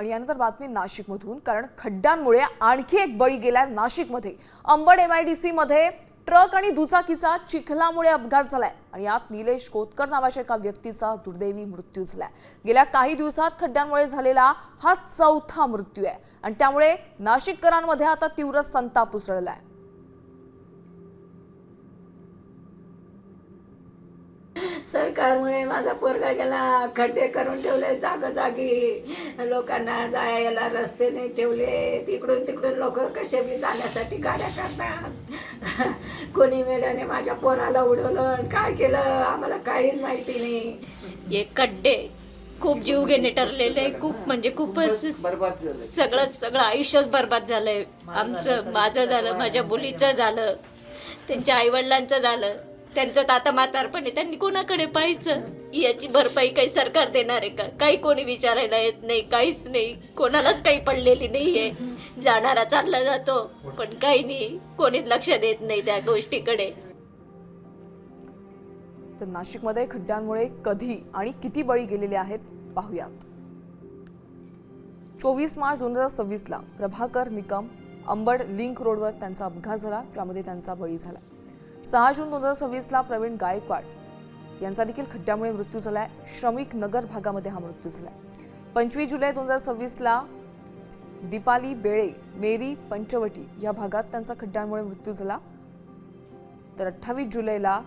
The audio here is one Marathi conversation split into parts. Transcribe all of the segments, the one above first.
आणि यानंतर बातमी नाशिकमधून, कारण खड्ड्यांमुळे आणखी एक बळी गेला नाशिकमध्ये। अंबड MIDC मध्ये ट्रक आणि दुचाकीचा चिखलामुळे अपघात झालाय आणि यात निलेश कोतकर नावाच्या एका व्यक्तीचा दुर्दैवी मृत्यू झालाय। गेल्या काही दिवसात खड्ड्यांमुळे झालेला हा चौथा मृत्यू आहे आणि त्यामुळे नाशिककरांमध्ये आता तीव्र संताप उसळलाय। सरकारमुळे माझा पोरगा गेला, खड्डे करून ठेवले जागोजागी, लोकांना जायला रस्ते नाही ठेवले, तिकडून तिकडून लोक कसे बी जाण्यासाठी गाड्या करतात। कोणी मेल्याने माझ्या पोराला उडवलं, काय केलं आम्हाला काहीच माहिती नाही। हे खड्डे खूप जीवघेणे ठरलेले, खूप म्हणजे खूपच सगळं आयुष्यच बरबाद झालंय। आमचं, माझं झालं, माझ्या मुलीचं झालं, त्यांच्या आईवडिलांचं झालं, त्यांचं आता म्हातारपणी त्यांनी कोणाकडे पाहायचं? याची भरपाई काही सरकार देणार आहे का? काही कोणी विचारायला येत नाही, काहीच नाही, कोणालाच काही पडलेली नाहीये। जाणारा चालला जातो पण काही नाही, कोणीच लक्ष देत नाही त्या गोष्टीकडे। तर नाशिकमध्ये खड्ड्यांमुळे कधी आणि किती बळी गेलेले आहेत पाहूयात। 24 मार्च 2026 ला प्रभाकर निकम अंबड लिंक रोडवर त्यांचा अपघात झाला, ज्यामध्ये त्यांचा बळी झाला। 6 जून 2026 ला प्रवीण गायकवाड यांचा देखील खड्ड्यामुळे मृत्यू झालाय। श्रमिक नगर भागामध्ये हा मृत्यू झालाय। 25 जुलै 2026 ला दीपाली बेळे मेरी पंचवटी या भागात त्यांचा खड्ड्यांमुळे मृत्यू झाला। तर 28 जुलैला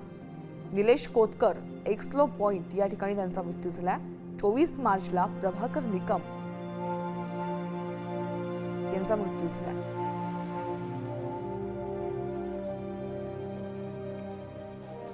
निलेश कोतकर एक्सलो पॉइंट या ठिकाणी त्यांचा मृत्यू झाला। 24 मार्चला प्रभाकर निकम यांचा मृत्यू झाला।